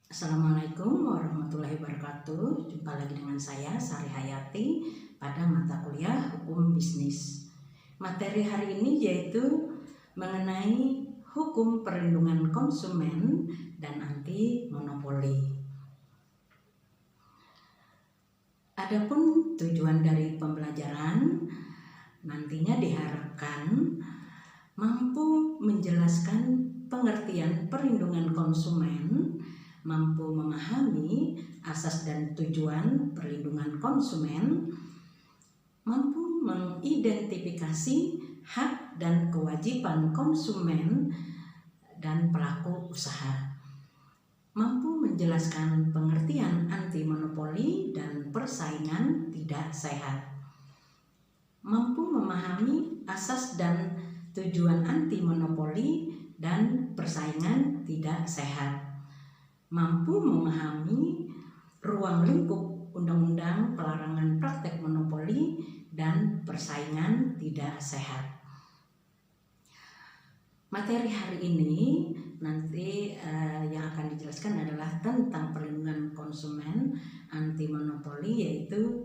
Assalamualaikum warahmatullahi wabarakatuh. Jumpa lagi dengan saya Sari Hayati pada mata kuliah Hukum Bisnis. Materi hari ini yaitu mengenai hukum perlindungan konsumen dan anti monopoli. Adapun tujuan dari pembelajaran nantinya diharapkan mampu menjelaskan pengertian perlindungan konsumen, mampu memahami asas dan tujuan perlindungan konsumen, mampu mengidentifikasi hak dan kewajiban konsumen dan pelaku usaha, mampu menjelaskan pengertian anti monopoli dan persaingan tidak sehat, mampu memahami asas dan tujuan anti monopoli dan persaingan tidak sehat, mampu memahami ruang lingkup Undang-Undang Pelarangan Praktek Monopoli dan Persaingan Tidak Sehat. Materi hari ini nanti yang akan dijelaskan adalah tentang perlindungan konsumen anti monopoli, yaitu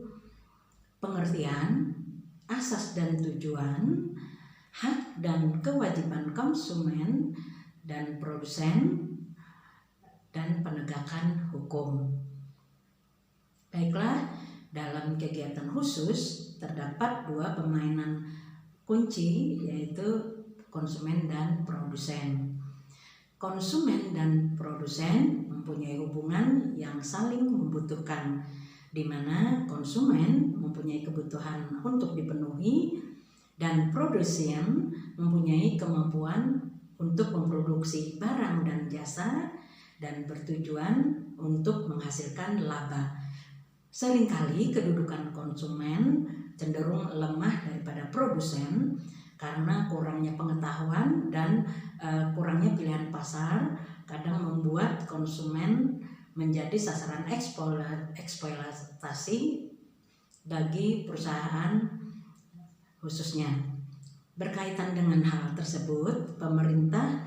pengertian, asas dan tujuan, hak dan kewajiban konsumen dan produsen, dan penegakan hukum. Baiklah, dalam kegiatan khusus terdapat dua permainan kunci, yaitu konsumen dan produsen. Konsumen dan produsen mempunyai hubungan yang saling membutuhkan, di mana konsumen mempunyai kebutuhan untuk dipenuhi dan produsen mempunyai kemampuan untuk memproduksi barang dan jasa dan bertujuan untuk menghasilkan laba. Seringkali kedudukan konsumen cenderung lemah daripada produsen karena kurangnya pengetahuan dan kurangnya pilihan pasar kadang membuat konsumen menjadi sasaran eksploitasi bagi perusahaan khususnya. Berkaitan dengan hal tersebut, pemerintah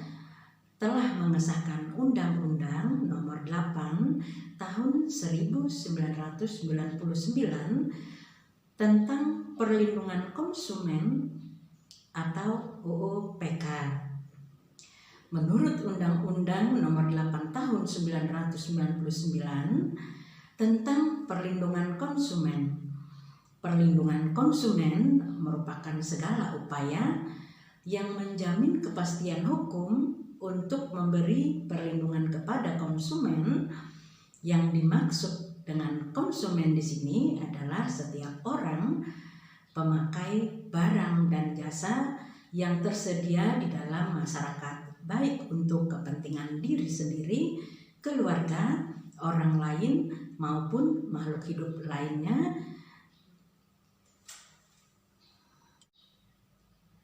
telah mengesahkan Undang-Undang Nomor 8 Tahun 1999 tentang Perlindungan Konsumen atau UU PK. Menurut Undang-Undang Nomor 8 Tahun 1999 tentang Perlindungan Konsumen, perlindungan konsumen merupakan segala upaya yang menjamin kepastian hukum untuk memberi perlindungan kepada konsumen. Yang dimaksud dengan konsumen di sini adalah setiap orang pemakai barang dan jasa yang tersedia di dalam masyarakat, baik untuk kepentingan diri sendiri, keluarga, orang lain maupun makhluk hidup lainnya.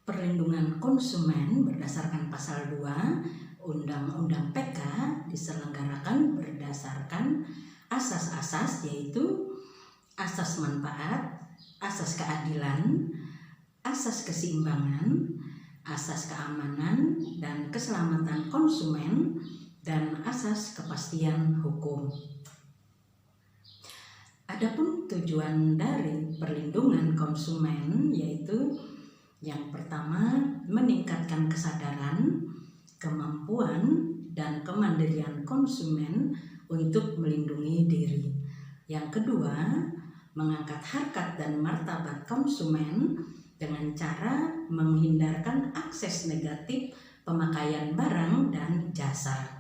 Perlindungan konsumen berdasarkan pasal 2 Undang-Undang PK diselenggarakan berdasarkan asas-asas, yaitu asas manfaat, asas keadilan, asas keseimbangan, asas keamanan dan keselamatan konsumen, dan asas kepastian hukum. Adapun tujuan dari perlindungan konsumen yaitu yang pertama, meningkatkan kesadaran, kemampuan, dan kemandirian konsumen untuk melindungi diri. Yang kedua, mengangkat harkat dan martabat konsumen dengan cara menghindarkan akses negatif pemakaian barang dan jasa.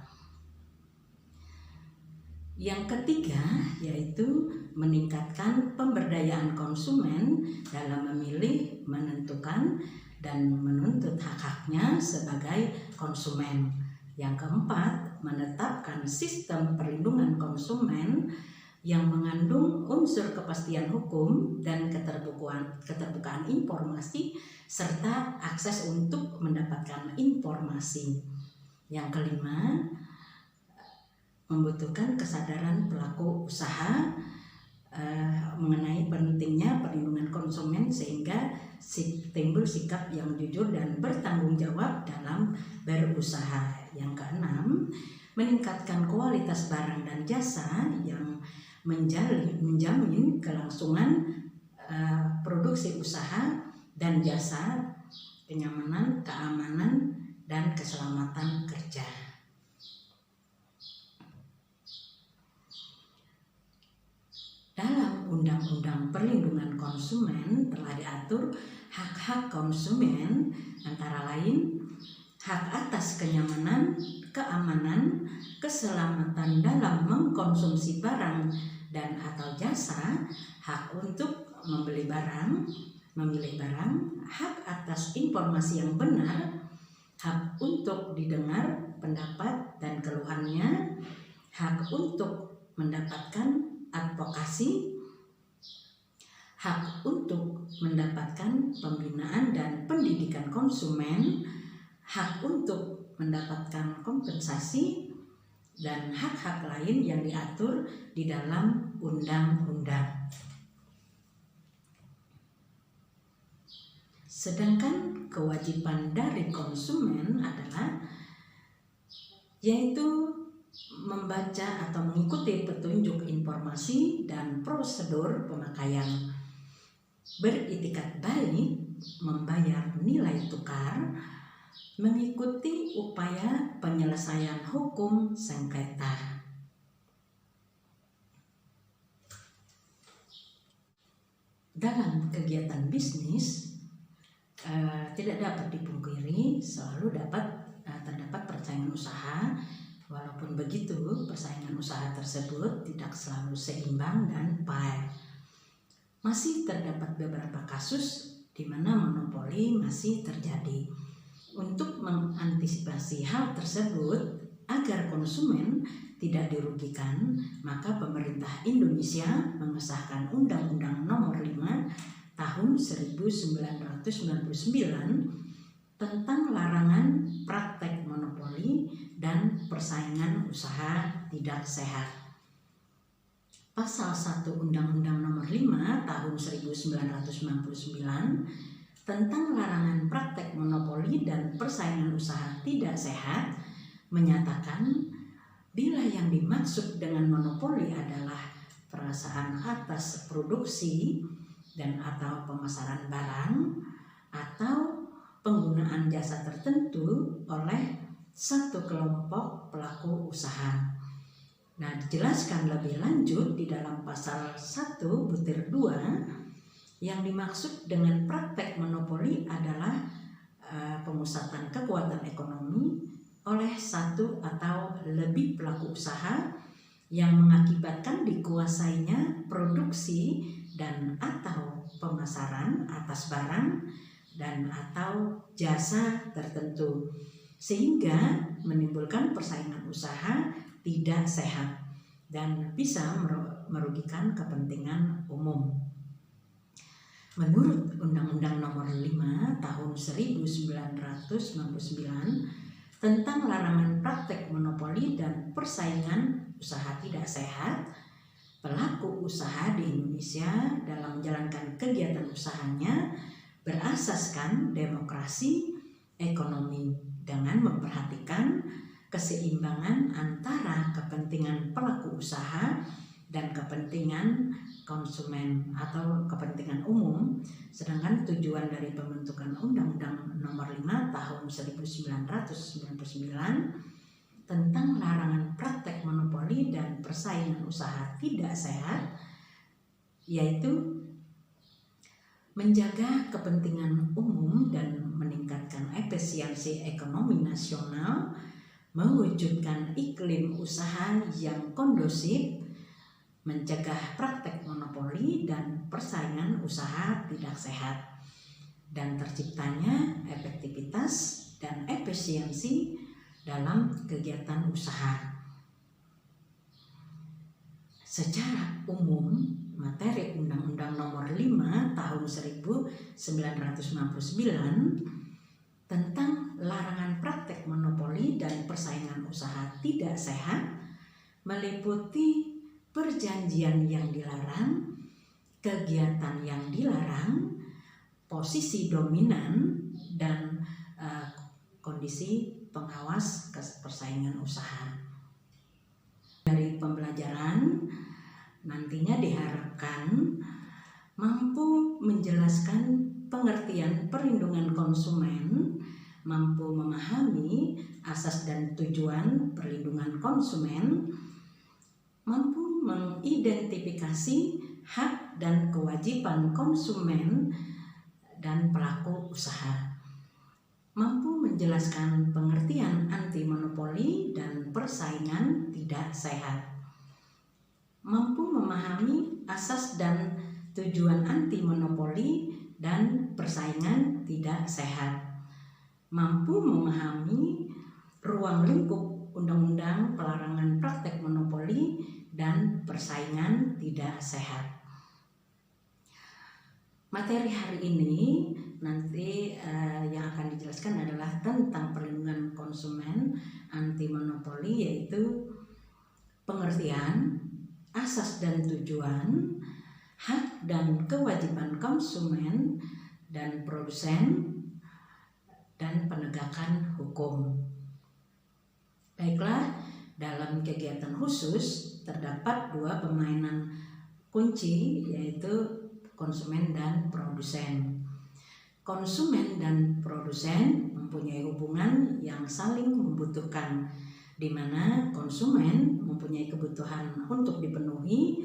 Yang ketiga, yaitu meningkatkan pemberdayaan konsumen dalam memilih, menentukan, dan menuntut hak-haknya sebagai konsumen. Yang keempat, menetapkan sistem perlindungan konsumen yang mengandung unsur kepastian hukum dan keterbukaan informasi serta akses untuk mendapatkan informasi. Yang kelima, membutuhkan kesadaran pelaku usaha mengenai pentingnya perlindungan konsumen sehingga timbul sikap yang jujur dan bertanggung jawab dalam berusaha. Yang keenam, meningkatkan kualitas barang dan jasa yang menjamin kelangsungan produksi usaha dan jasa, kenyamanan, keamanan, dan keselamatan kerja. Dalam Undang-Undang Perlindungan Konsumen telah diatur hak-hak konsumen, antara lain hak atas kenyamanan, keamanan, keselamatan dalam mengkonsumsi barang dan atau jasa, hak untuk membeli barang, memilih barang, hak atas informasi yang benar, hak untuk didengar pendapat dan keluhannya, hak untuk mendapatkan advokasi, hak untuk mendapatkan pembinaan dan pendidikan konsumen, hak untuk mendapatkan kompensasi, dan hak-hak lain yang diatur di dalam undang-undang. Sedangkan kewajiban dari konsumen adalah yaitu membaca atau mengikuti petunjuk informasi dan prosedur pemakaian, beritikat baik, membayar nilai tukar, mengikuti upaya penyelesaian hukum sengketa. Dalam kegiatan bisnis tidak dapat dipungkiri selalu terdapat persaingan usaha. Walaupun begitu, persaingan usaha tersebut tidak selalu seimbang dan fair. Masih terdapat beberapa kasus di mana monopoli masih terjadi. Untuk mengantisipasi hal tersebut agar konsumen tidak dirugikan, maka pemerintah Indonesia mengesahkan Undang-Undang Nomor 5 Tahun 1999 tentang larangan praktek monopoli dan persaingan usaha tidak sehat. Pasal 1 Undang-Undang Nomor 5 Tahun 1999 tentang larangan praktek monopoli dan persaingan usaha tidak sehat menyatakan bila yang dimaksud dengan monopoli adalah perasaan atas produksi dan atau pemasaran barang atau penggunaan jasa tertentu oleh satu kelompok pelaku usaha. Nah, dijelaskan lebih lanjut di dalam pasal 1 butir 2 yang dimaksud dengan praktek monopoli adalah pemusatan kekuatan ekonomi oleh satu atau lebih pelaku usaha yang mengakibatkan dikuasainya produksi dan atau pemasaran atas barang dan atau jasa tertentu, sehingga menimbulkan persaingan usaha tidak sehat dan bisa merugikan kepentingan umum. Menurut Undang-Undang Nomor 5 Tahun 1999 tentang larangan praktek monopoli dan persaingan usaha tidak sehat, pelaku usaha di Indonesia dalam menjalankan kegiatan usahanya berasaskan demokrasi ekonomi dengan memperhatikan keseimbangan antara kepentingan pelaku usaha dan kepentingan konsumen atau kepentingan umum. Sedangkan tujuan dari pembentukan Undang-Undang Nomor 5 Tahun 1999 tentang larangan praktek monopoli dan persaingan usaha tidak sehat yaitu menjaga kepentingan umum dan meningkatkan efisiensi ekonomi nasional, mewujudkan iklim usaha yang kondusif, mencegah praktek monopoli dan persaingan usaha tidak sehat, dan terciptanya efektivitas dan efisiensi dalam kegiatan usaha. Secara umum, materi Undang-Undang Nomor 5 Tahun 1999 tentang larangan praktek monopoli dan persaingan usaha tidak sehat meliputi perjanjian yang dilarang, kegiatan yang dilarang, posisi dominan, dan kondisi pengawas persaingan usaha. pembelajaran nantinya diharapkan mampu menjelaskan pengertian perlindungan konsumen, mampu memahami asas dan tujuan perlindungan konsumen, mampu mengidentifikasi hak dan kewajiban konsumen dan pelaku usaha, mampu menjelaskan pengertian anti monopoli dan persaingan tidak sehat, mampu memahami asas dan tujuan anti monopoli dan persaingan tidak sehat, mampu memahami ruang lingkup Undang-Undang Pelarangan Praktek Monopoli dan Persaingan Tidak Sehat. Materi hari ini nanti yang akan dijelaskan adalah tentang perlindungan konsumen anti monopoli, yaitu pengertian, asas dan tujuan, hak dan kewajiban konsumen dan produsen, dan penegakan hukum. Baiklah, dalam kegiatan khusus terdapat dua permainan kunci, yaitu konsumen dan produsen. Konsumen dan produsen mempunyai hubungan yang saling membutuhkan, di mana konsumen mempunyai kebutuhan untuk dipenuhi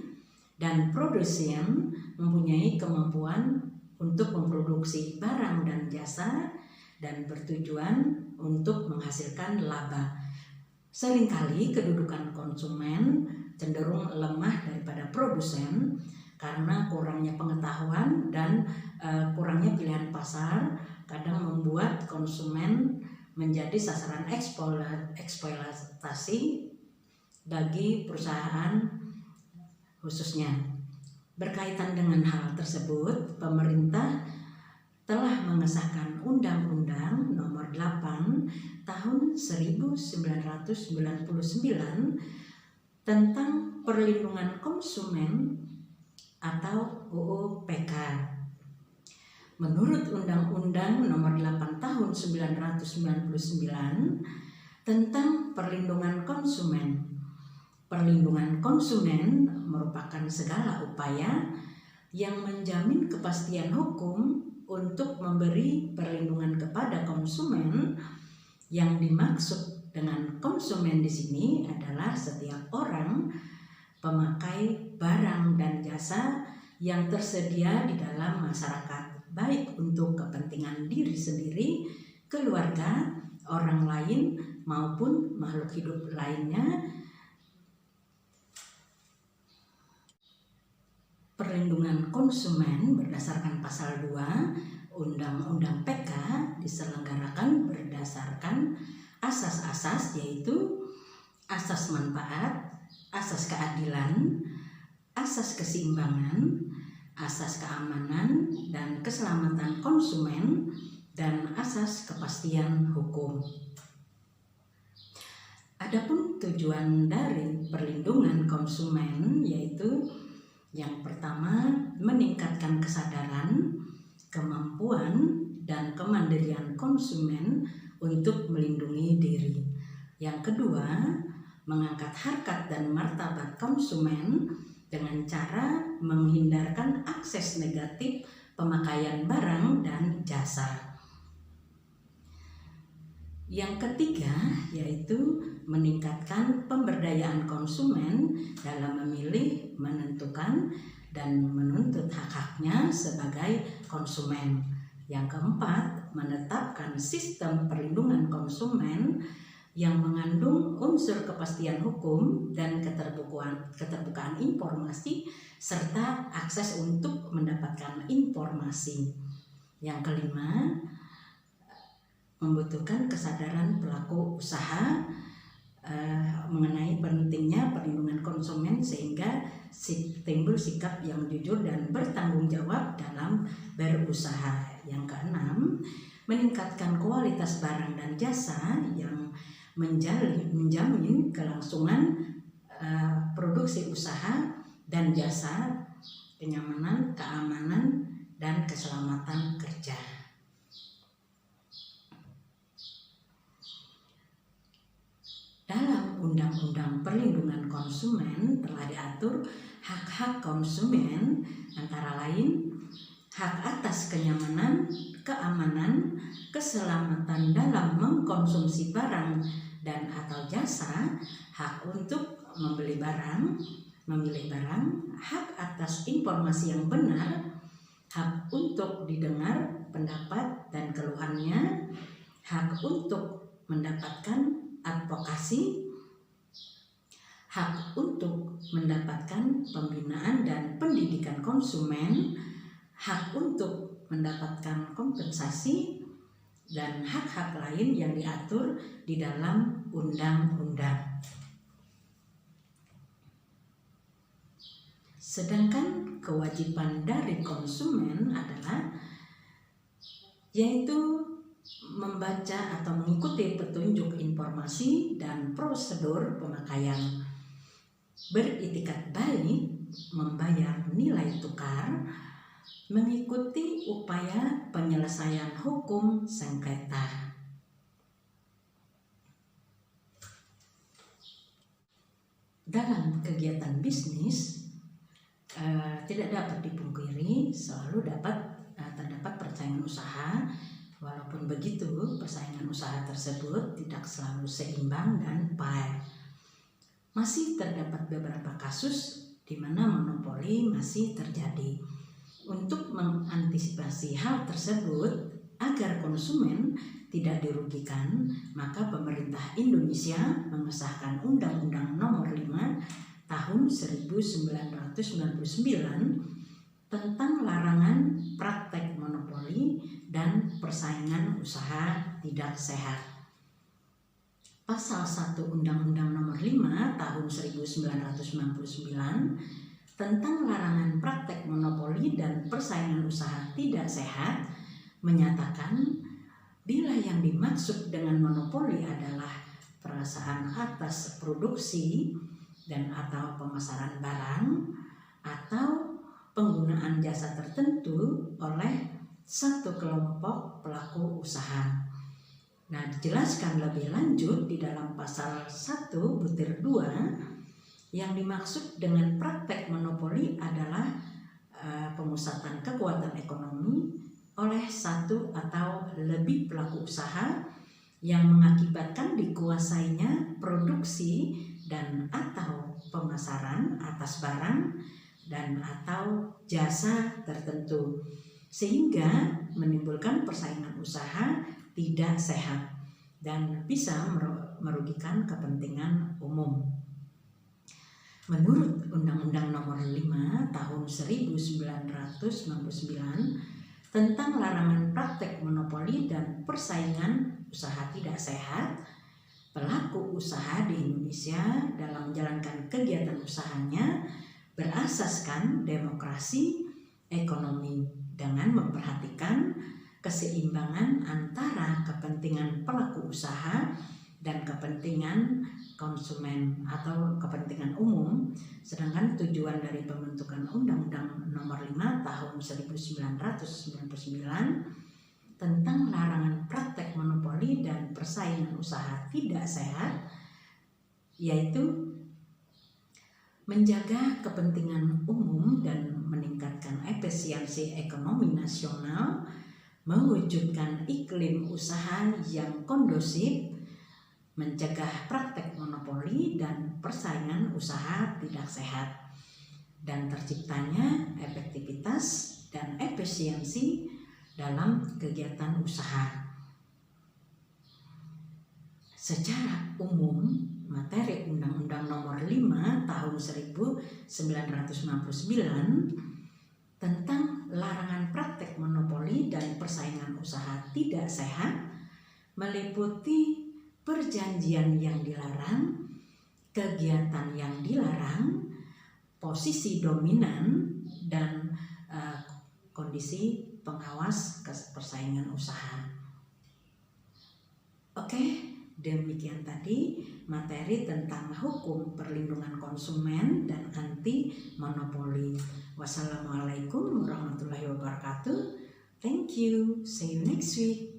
dan produsen mempunyai kemampuan untuk memproduksi barang dan jasa dan bertujuan untuk menghasilkan laba. Seringkali kedudukan konsumen cenderung lemah daripada produsen karena kurangnya pengetahuan dan kurangnya pilihan pasar kadang membuat konsumen menjadi sasaran eksploitasi bagi perusahaan khususnya. Berkaitan dengan hal tersebut, pemerintah telah mengesahkan Undang-Undang Nomor 8 Tahun 1999 tentang Perlindungan Konsumen atau UU PK. Menurut Undang-Undang Nomor 8 Tahun 1999 tentang Perlindungan Konsumen, perlindungan konsumen merupakan segala upaya yang menjamin kepastian hukum untuk memberi perlindungan kepada konsumen. Yang dimaksud dengan konsumen di sini adalah setiap orang pemakai barang dan jasa yang tersedia di dalam masyarakat, baik untuk kepentingan diri sendiri, keluarga, orang lain, maupun makhluk hidup lainnya. Perlindungan konsumen berdasarkan pasal 2 Undang-Undang PK diselenggarakan berdasarkan asas-asas, yaitu asas manfaat, asas keadilan, asas keseimbangan, asas keamanan dan keselamatan konsumen, dan asas kepastian hukum. Adapun tujuan dari perlindungan konsumen yaitu yang pertama, meningkatkan kesadaran, kemampuan, dan kemandirian konsumen untuk melindungi diri. Yang kedua, mengangkat harkat dan martabat konsumen dengan cara menghindarkan akses negatif pemakaian barang dan jasa. Yang ketiga yaitu meningkatkan pemberdayaan konsumen dalam memilih, menentukan, dan menuntut hak-haknya sebagai konsumen. Yang keempat, menetapkan sistem perlindungan konsumen yang mengandung unsur kepastian hukum dan keterbukaan informasi serta akses untuk mendapatkan informasi. Yang kelima, membutuhkan kesadaran pelaku usaha mengenai pentingnya perlindungan konsumen sehingga timbul sikap yang jujur dan bertanggung jawab dalam berusaha. Yang keenam, meningkatkan kualitas barang dan jasa yang menjamin kelangsungan produksi usaha dan jasa, kenyamanan, keamanan, dan keselamatan kerja. Dalam Undang-Undang Perlindungan Konsumen diatur hak-hak konsumen, antara lain hak atas kenyamanan, keamanan, keselamatan dalam mengkonsumsi barang dan atau jasa, hak untuk membeli barang, memilih barang, hak atas informasi yang benar, hak untuk didengar pendapat dan keluhannya, hak untuk mendapatkan advokasi, hak untuk mendapatkan pembinaan dan pendidikan konsumen, hak untuk mendapatkan kompensasi, dan hak-hak lain yang diatur di dalam undang-undang. Sedangkan kewajiban dari konsumen adalah yaitu membaca atau mengikuti petunjuk informasi dan prosedur pemakaian, beritikat baik, membayar nilai tukar, mengikuti upaya penyelesaian hukum sengketa. Dalam kegiatan bisnis tidak dapat dipungkiri selalu terdapat persaingan usaha. Walaupun begitu, persaingan usaha tersebut tidak selalu seimbang dan fair. Masih terdapat beberapa kasus di mana monopoli masih terjadi. Untuk mengantisipasi hal tersebut agar konsumen tidak dirugikan, maka pemerintah Indonesia mengesahkan Undang-Undang Nomor 5 Tahun 1999 tentang larangan praktek monopoli dan persaingan usaha tidak sehat. Pasal 1 Undang-Undang Nomor 5 Tahun 1999 tentang larangan praktek monopoli dan persaingan usaha tidak sehat menyatakan bila yang dimaksud dengan monopoli adalah perasaan atas produksi dan atau pemasaran barang atau penggunaan jasa tertentu oleh satu kelompok pelaku usaha. Nah, dijelaskan lebih lanjut di dalam pasal 1/2 yang dimaksud dengan praktek monopoli adalah pemusatan kekuatan ekonomi oleh satu atau lebih pelaku usaha yang mengakibatkan dikuasainya produksi dan atau pemasaran atas barang dan atau jasa tertentu sehingga menimbulkan persaingan usaha tidak sehat dan bisa merugikan kepentingan umum. Menurut Undang-Undang Nomor 5 Tahun 1999 tentang larangan praktek monopoli dan persaingan usaha tidak sehat, pelaku usaha di Indonesia dalam menjalankan kegiatan usahanya berasaskan demokrasi ekonomi dengan memperhatikan keseimbangan antara kepentingan pelaku usaha dan kepentingan konsumen atau kepentingan umum. Sedangkan tujuan dari pembentukan Undang-Undang Nomor 5 Tahun 1999 tentang larangan praktek monopoli dan persaingan usaha tidak sehat yaitu menjaga kepentingan umum dan meningkatkan efisiensi ekonomi nasional, mewujudkan iklim usaha yang kondusif, mencegah praktek monopoli dan persaingan usaha tidak sehat, dan terciptanya efektivitas dan efisiensi dalam kegiatan usaha. Secara umum, materi Undang-Undang Nomor 5 Tahun 1999 tentang larangan praktek monopoli dan persaingan usaha tidak sehat meliputi perjanjian yang dilarang, kegiatan yang dilarang, posisi dominan, dan kondisi pengawas persaingan usaha. Oke, demikian tadi materi tentang hukum perlindungan konsumen dan anti monopoli. Wassalamualaikum warahmatullahi wabarakatuh. Thank you. See you next week.